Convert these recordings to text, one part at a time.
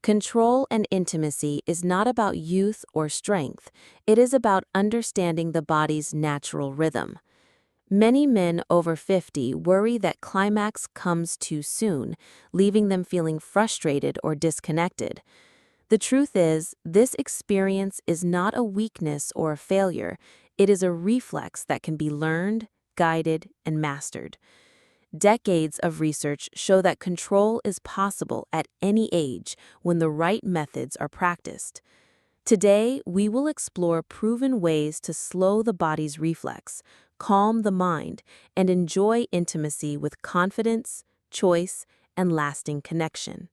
Control and intimacy is not about youth or strength, it is about understanding the body's natural rhythm. Many men over 50 worry that climax comes too soon, leaving them feeling frustrated or disconnected. The truth is, this experience is not a weakness or a failure, it is a reflex that can be learned, guided, and mastered. Decades of research show that control is possible at any age when the right methods are practiced. Today, we will explore proven ways to slow the body's reflex, calm the mind, and enjoy intimacy with confidence, choice, and lasting connection.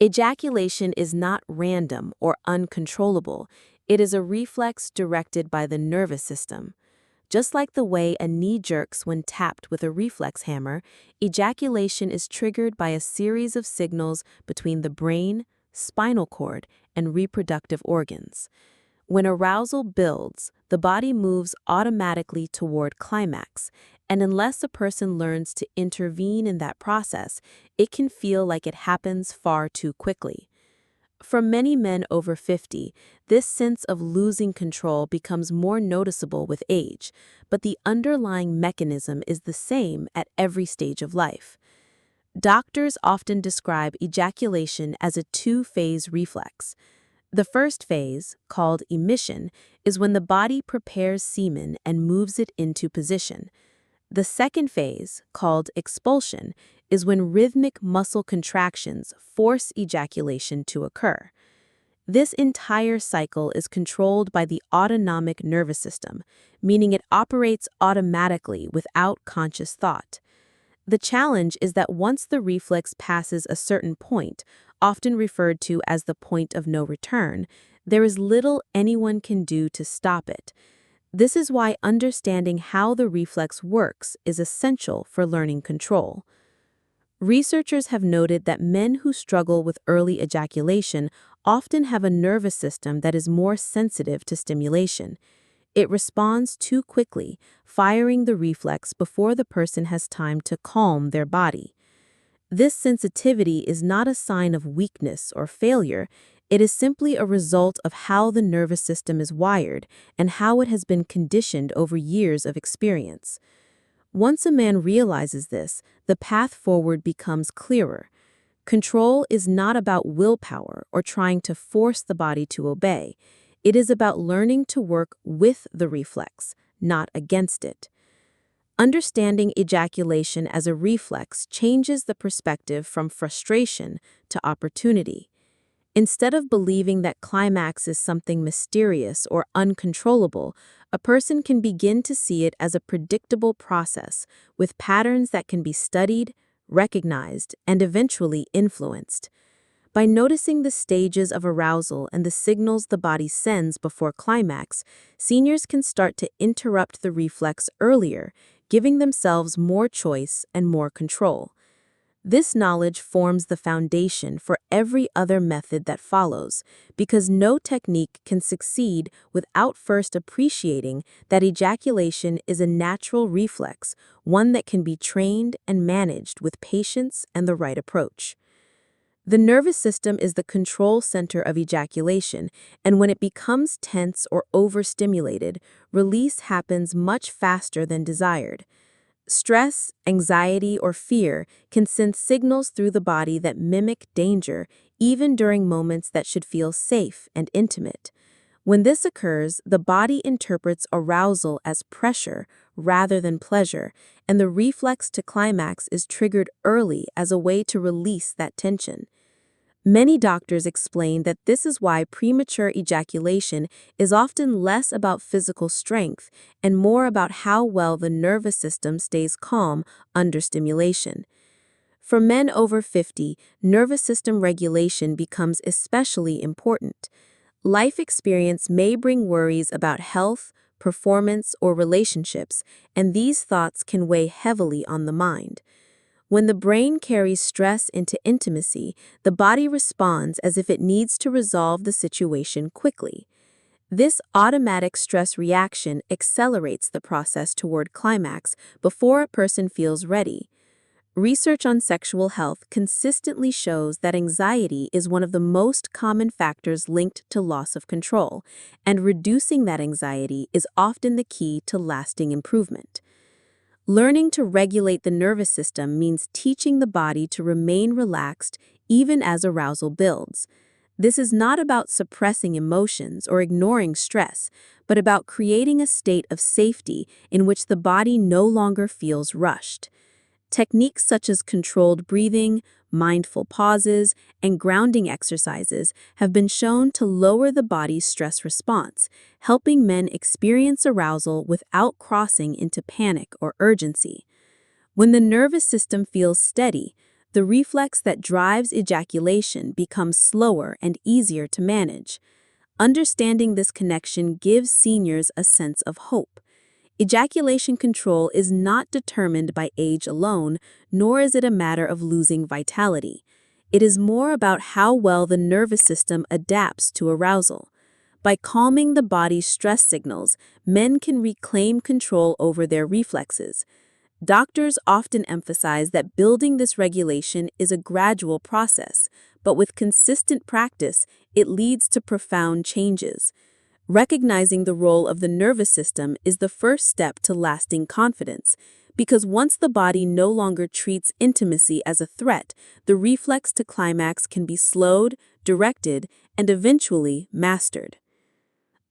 Ejaculation is not random or uncontrollable. It is a reflex directed by the nervous system. Just like the way a knee jerks when tapped with a reflex hammer, ejaculation is triggered by a series of signals between the brain, spinal cord, and reproductive organs. When arousal builds, the body moves automatically toward climax, and unless a person learns to intervene in that process, it can feel like it happens far too quickly. For many men over 50, this sense of losing control becomes more noticeable with age, but the underlying mechanism is the same at every stage of life. Doctors often describe ejaculation as a two-phase reflex. The first phase, called emission, is when the body prepares semen and moves it into position. The second phase, called expulsion, is when rhythmic muscle contractions force ejaculation to occur. This entire cycle is controlled by the autonomic nervous system, meaning it operates automatically without conscious thought. The challenge is that once the reflex passes a certain point, often referred to as the point of no return, there is little anyone can do to stop it. This is why understanding how the reflex works is essential for learning control. Researchers have noted that men who struggle with early ejaculation often have a nervous system that is more sensitive to stimulation. It responds too quickly, firing the reflex before the person has time to calm their body. This sensitivity is not a sign of weakness or failure. It is simply a result of how the nervous system is wired and how it has been conditioned over years of experience. Once a man realizes this, the path forward becomes clearer. Control is not about willpower or trying to force the body to obey. It is about learning to work with the reflex, not against it. Understanding ejaculation as a reflex changes the perspective from frustration to opportunity. Instead of believing that climax is something mysterious or uncontrollable, a person can begin to see it as a predictable process with patterns that can be studied, recognized, and eventually influenced. By noticing the stages of arousal and the signals the body sends before climax, seniors can start to interrupt the reflex earlier, giving themselves more choice and more control. This knowledge forms the foundation for every other method that follows, because no technique can succeed without first appreciating that ejaculation is a natural reflex, one that can be trained and managed with patience and the right approach. The nervous system is the control center of ejaculation, and when it becomes tense or overstimulated, release happens much faster than desired. Stress, anxiety, or fear can send signals through the body that mimic danger, even during moments that should feel safe and intimate. When this occurs, the body interprets arousal as pressure rather than pleasure, and the reflex to climax is triggered early as a way to release that tension. Many doctors explain that this is why premature ejaculation is often less about physical strength and more about how well the nervous system stays calm under stimulation. For men over 50, nervous system regulation becomes especially important. Life experience may bring worries about health, performance, or relationships, and these thoughts can weigh heavily on the mind. When the brain carries stress into intimacy, the body responds as if it needs to resolve the situation quickly. This automatic stress reaction accelerates the process toward climax before a person feels ready. Research on sexual health consistently shows that anxiety is one of the most common factors linked to loss of control, and reducing that anxiety is often the key to lasting improvement. Learning to regulate the nervous system means teaching the body to remain relaxed even as arousal builds. This is not about suppressing emotions or ignoring stress, but about creating a state of safety in which the body no longer feels rushed. Techniques such as controlled breathing, mindful pauses, and grounding exercises have been shown to lower the body's stress response, helping men experience arousal without crossing into panic or urgency. When the nervous system feels steady, the reflex that drives ejaculation becomes slower and easier to manage. Understanding this connection gives seniors a sense of hope. Ejaculation control is not determined by age alone, nor is it a matter of losing vitality. It is more about how well the nervous system adapts to arousal. By calming the body's stress signals, men can reclaim control over their reflexes. Doctors often emphasize that building this regulation is a gradual process, but with consistent practice, it leads to profound changes. Recognizing the role of the nervous system is the first step to lasting confidence, because once the body no longer treats intimacy as a threat, the reflex to climax can be slowed, directed, and eventually mastered.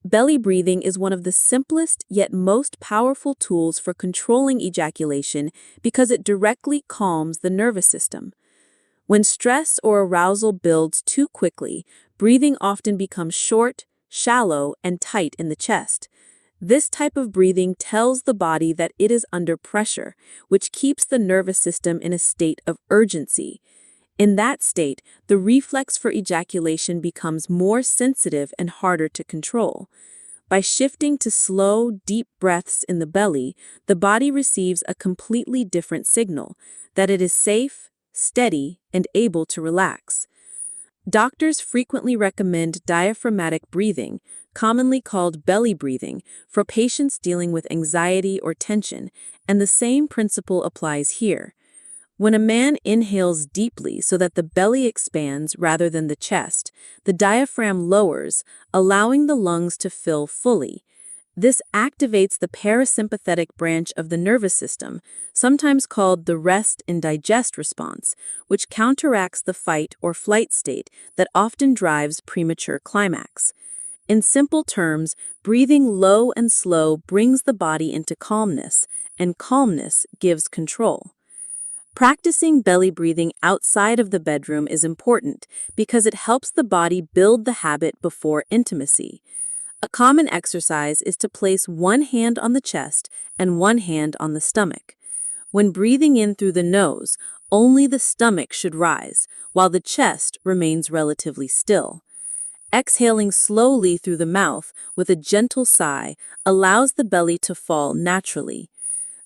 Belly breathing is one of the simplest yet most powerful tools for controlling ejaculation because it directly calms the nervous system. When stress or arousal builds too quickly, breathing often becomes short, shallow, and tight in the chest. This type of breathing tells the body that it is under pressure, which keeps the nervous system in a state of urgency. In that state, the reflex for ejaculation becomes more sensitive and harder to control. By shifting to slow, deep breaths in the belly, the body receives a completely different signal, that it is safe, steady, and able to relax. Doctors frequently recommend diaphragmatic breathing, commonly called belly breathing, for patients dealing with anxiety or tension, and the same principle applies here. When a man inhales deeply so that the belly expands rather than the chest, the diaphragm lowers, allowing the lungs to fill fully. This activates the parasympathetic branch of the nervous system, sometimes called the rest and digest response, which counteracts the fight or flight state that often drives premature climax. In simple terms, breathing low and slow brings the body into calmness, and calmness gives control. Practicing belly breathing outside of the bedroom is important because it helps the body build the habit before intimacy. A common exercise is to place one hand on the chest and one hand on the stomach. When breathing in through the nose, only the stomach should rise, while the chest remains relatively still. Exhaling slowly through the mouth with a gentle sigh allows the belly to fall naturally.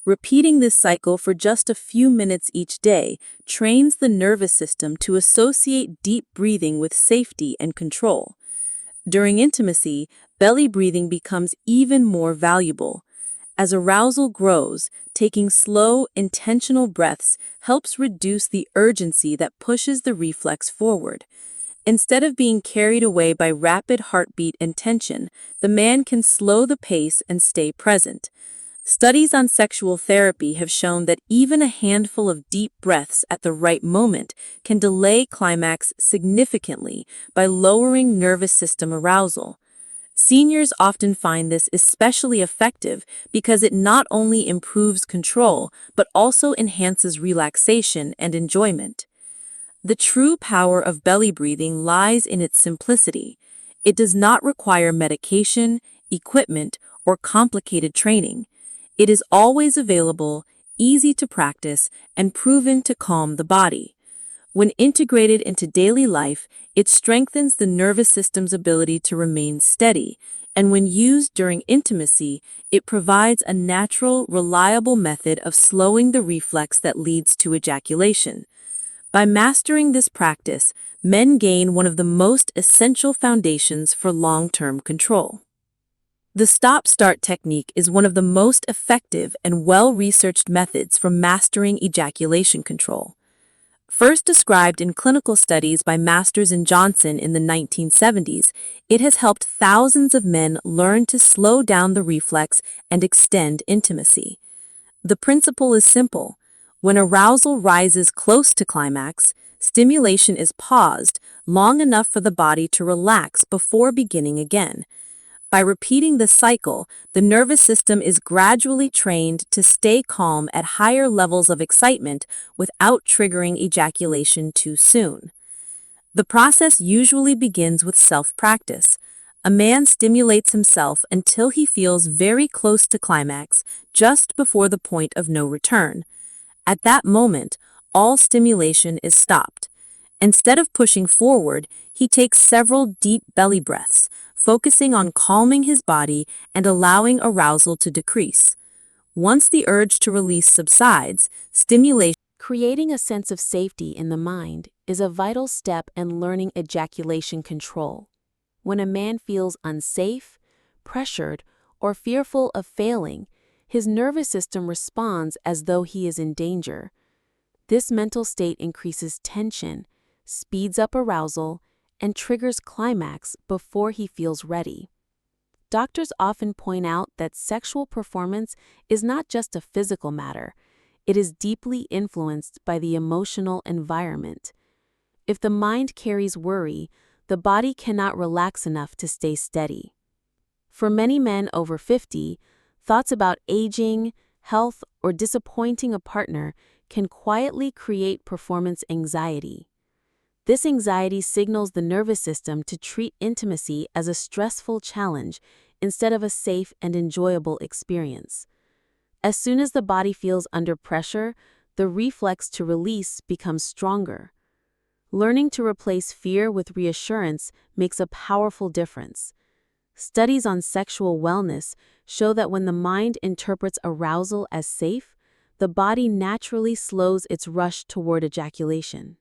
Repeating this cycle for just a few minutes each day trains the nervous system to associate deep breathing with safety and control. During intimacy, belly breathing becomes even more valuable. As arousal grows, taking slow, intentional breaths helps reduce the urgency that pushes the reflex forward. Instead of being carried away by rapid heartbeat and tension, the man can slow the pace and stay present. Studies on sexual therapy have shown that even a handful of deep breaths at the right moment can delay climax significantly by lowering nervous system arousal. Seniors often find this especially effective because it not only improves control but also enhances relaxation and enjoyment. The true power of belly breathing lies in its simplicity. It does not require medication, equipment, or complicated training. It is always available, easy to practice, and proven to calm the body. When integrated into daily life, it strengthens the nervous system's ability to remain steady, and when used during intimacy, it provides a natural, reliable method of slowing the reflex that leads to ejaculation. By mastering this practice, men gain one of the most essential foundations for long-term control. The stop-start technique is one of the most effective and well-researched methods for mastering ejaculation control. First described in clinical studies by Masters and Johnson in the 1970s, it has helped thousands of men learn to slow down the reflex and extend intimacy. The principle is simple. When arousal rises close to climax, stimulation is paused long enough for the body to relax before beginning again. By repeating this cycle, the nervous system is gradually trained to stay calm at higher levels of excitement without triggering ejaculation too soon. The process usually begins with self-practice. A man stimulates himself until he feels very close to climax, just before the point of no return. At that moment, all stimulation is stopped. Instead of pushing forward, he takes several deep belly breaths, focusing on calming his body and allowing arousal to decrease. Once the urge to release subsides, stimulation. Creating a sense of safety in the mind is a vital step in learning ejaculation control. When a man feels unsafe, pressured, or fearful of failing, his nervous system responds as though he is in danger. This mental state increases tension, speeds up arousal, and triggers climax before he feels ready. Doctors often point out that sexual performance is not just a physical matter, it is deeply influenced by the emotional environment. If the mind carries worry, the body cannot relax enough to stay steady. For many men over 50, thoughts about aging, health, or disappointing a partner can quietly create performance anxiety. This anxiety signals the nervous system to treat intimacy as a stressful challenge instead of a safe and enjoyable experience. As soon as the body feels under pressure, the reflex to release becomes stronger. Learning to replace fear with reassurance makes a powerful difference. Studies on sexual wellness show that when the mind interprets arousal as safe, the body naturally slows its rush toward ejaculation.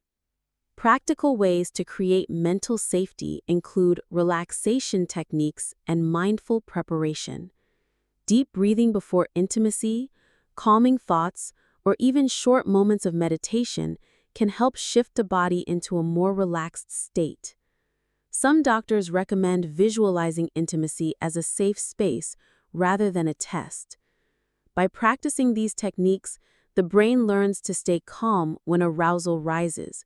Practical ways to create mental safety include relaxation techniques and mindful preparation. Deep breathing before intimacy, calming thoughts, or even short moments of meditation can help shift the body into a more relaxed state. Some doctors recommend visualizing intimacy as a safe space rather than a test. By practicing these techniques, the brain learns to stay calm when arousal rises,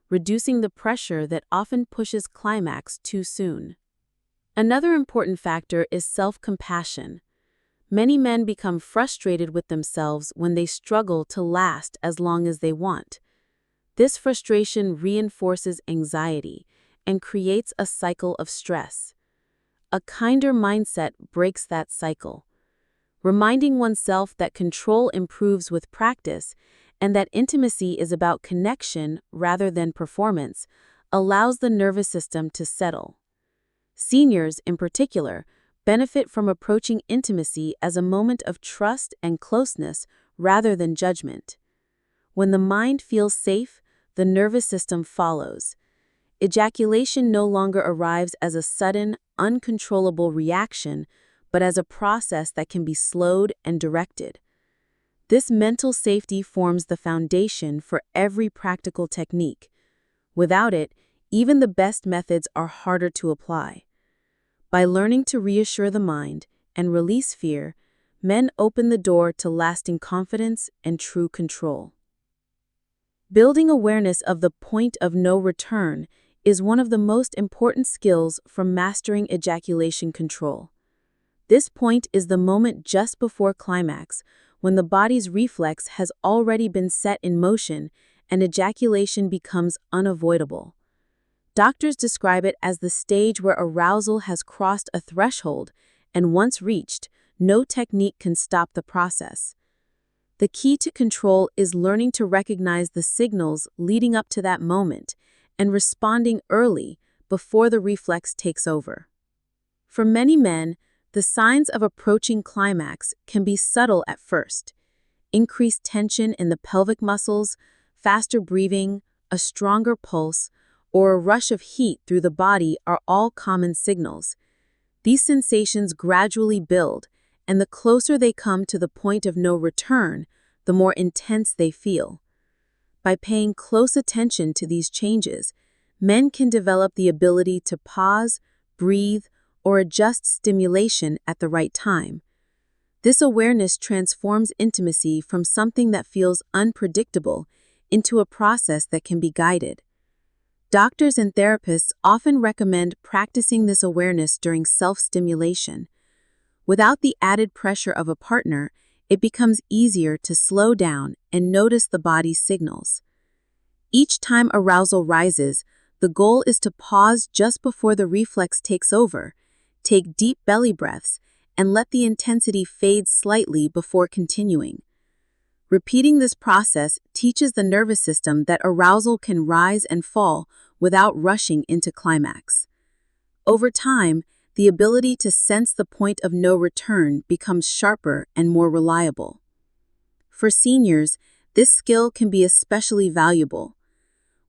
reducing the pressure that often pushes climax too soon. Another important factor is self-compassion. Many men become frustrated with themselves when they struggle to last as long as they want. This frustration reinforces anxiety and creates a cycle of stress. A kinder mindset breaks that cycle. Reminding oneself that control improves with practice and that intimacy is about connection rather than performance allows the nervous system to settle. Seniors, in particular, benefit from approaching intimacy as a moment of trust and closeness rather than judgment. When the mind feels safe, the nervous system follows. Ejaculation no longer arrives as a sudden, uncontrollable reaction, but as a process that can be slowed and directed. This mental safety forms the foundation for every practical technique. Without it, even the best methods are harder to apply. By learning to reassure the mind and release fear, men open the door to lasting confidence and true control. Building awareness of the point of no return is one of the most important skills for mastering ejaculation control. This point is the moment just before climax, when the body's reflex has already been set in motion and ejaculation becomes unavoidable. Doctors describe it as the stage where arousal has crossed a threshold, and once reached, no technique can stop the process. The key to control is learning to recognize the signals leading up to that moment and responding early before the reflex takes over. For many men, the signs of approaching climax can be subtle at first. Increased tension in the pelvic muscles, faster breathing, a stronger pulse, or a rush of heat through the body are all common signals. These sensations gradually build, and the closer they come to the point of no return, the more intense they feel. By paying close attention to these changes, men can develop the ability to pause, breathe, or adjust stimulation at the right time. This awareness transforms intimacy from something that feels unpredictable into a process that can be guided. Doctors and therapists often recommend practicing this awareness during self-stimulation. Without the added pressure of a partner, it becomes easier to slow down and notice the body's signals. Each time arousal rises, the goal is to pause just before the reflex takes over, take deep belly breaths, and let the intensity fade slightly before continuing. Repeating this process teaches the nervous system that arousal can rise and fall without rushing into climax. Over time, the ability to sense the point of no return becomes sharper and more reliable. For seniors, this skill can be especially valuable.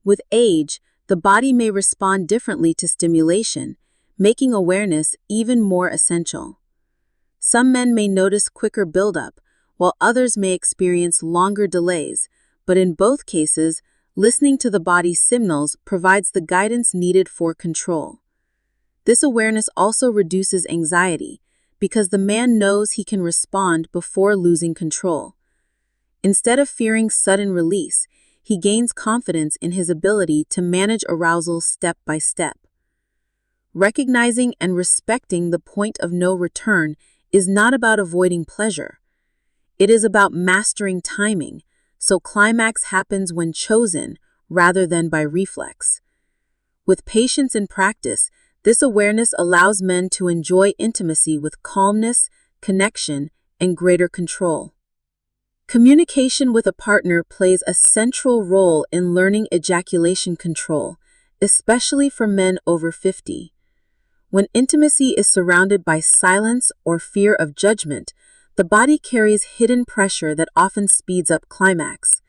With age, the body may respond differently to stimulation, making awareness even more essential. Some men may notice quicker buildup, while others may experience longer delays, but in both cases, listening to the body's signals provides the guidance needed for control. This awareness also reduces anxiety, because the man knows he can respond before losing control. Instead of fearing sudden release, he gains confidence in his ability to manage arousal step by step. Recognizing and respecting the point of no return is not about avoiding pleasure. It is about mastering timing, so climax happens when chosen rather than by reflex. With patience and practice, this awareness allows men to enjoy intimacy with calmness, connection, and greater control. Communication with a partner plays a central role in learning ejaculation control, especially for men over 50. When intimacy is surrounded by silence or fear of judgment, the body carries hidden pressure that often speeds up climax.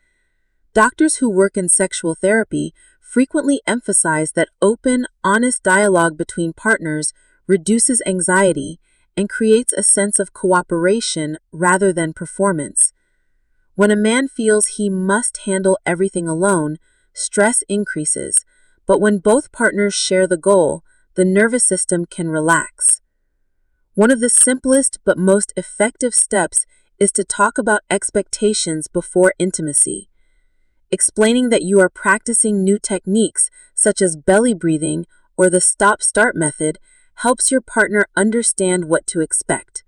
Doctors who work in sexual therapy frequently emphasize that open, honest dialogue between partners reduces anxiety and creates a sense of cooperation rather than performance. When a man feels he must handle everything alone, stress increases, but when both partners share the goal, the nervous system can relax. One of the simplest but most effective steps is to talk about expectations before intimacy. Explaining that you are practicing new techniques such as belly breathing or the stop-start method helps your partner understand what to expect.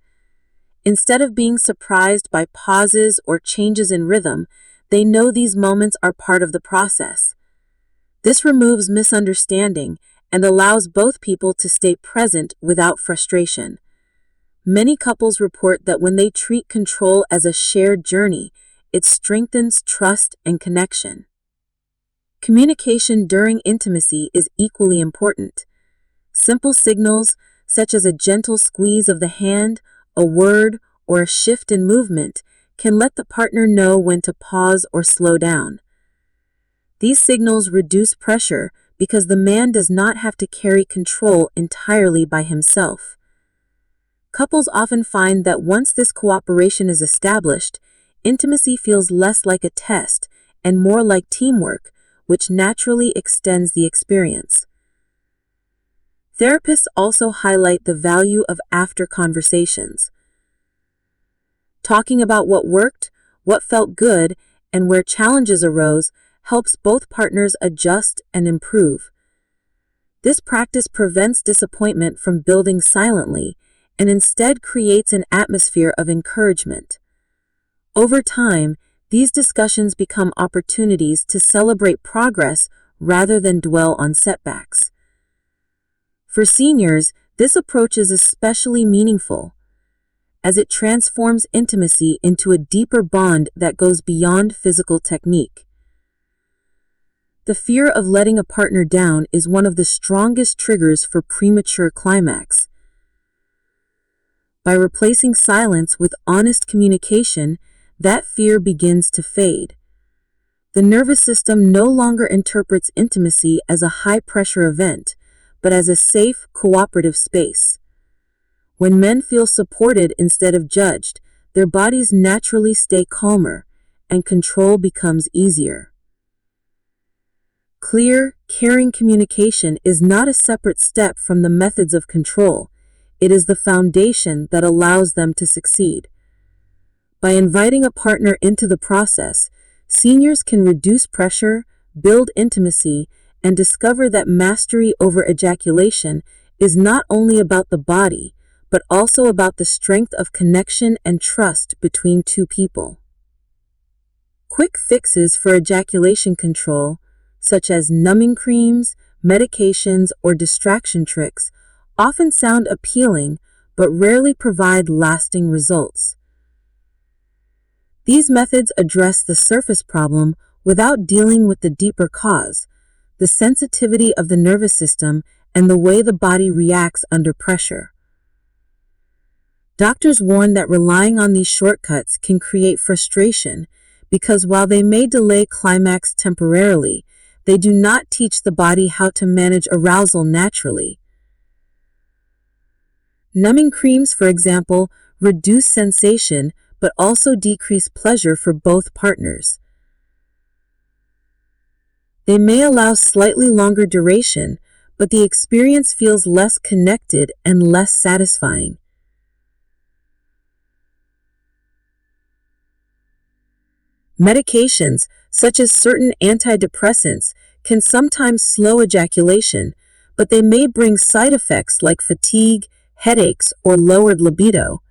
Instead of being surprised by pauses or changes in rhythm, they know these moments are part of the process. This removes misunderstanding and allows both people to stay present without frustration. Many couples report that when they treat control as a shared journey, it strengthens trust and connection. Communication during intimacy is equally important. Simple signals, such as a gentle squeeze of the hand, a word, or a shift in movement, can let the partner know when to pause or slow down. These signals reduce pressure because the man does not have to carry control entirely by himself. Couples often find that once this cooperation is established, intimacy feels less like a test and more like teamwork, which naturally extends the experience. Therapists also highlight the value of after conversations. Talking about what worked, what felt good, and where challenges arose helps both partners adjust and improve. This practice prevents disappointment from building silently and instead creates an atmosphere of encouragement. Over time, these discussions become opportunities to celebrate progress rather than dwell on setbacks. For seniors, this approach is especially meaningful, as it transforms intimacy into a deeper bond that goes beyond physical technique. The fear of letting a partner down is one of the strongest triggers for premature climax. By replacing silence with honest communication, that fear begins to fade. The nervous system no longer interprets intimacy as a high-pressure event, but as a safe, cooperative space. When men feel supported instead of judged, their bodies naturally stay calmer, and control becomes easier. Clear, caring communication is not a separate step from the methods of control. It is the foundation that allows them to succeed. By inviting a partner into the process, seniors can reduce pressure, build intimacy, and discover that mastery over ejaculation is not only about the body, but also about the strength of connection and trust between two people. Quick fixes for ejaculation control, such as numbing creams, medications, or distraction tricks, often sound appealing but rarely provide lasting results. These methods address the surface problem without dealing with the deeper cause, the sensitivity of the nervous system and the way the body reacts under pressure. Doctors warn that relying on these shortcuts can create frustration because while they may delay climax temporarily, they do not teach the body how to manage arousal naturally. Numbing creams, for example, reduce sensation but also decrease pleasure for both partners. They may allow slightly longer duration, but the experience feels less connected and less satisfying. Medications, such as certain antidepressants, can sometimes slow ejaculation, but they may bring side effects like fatigue, headaches, or lowered libido.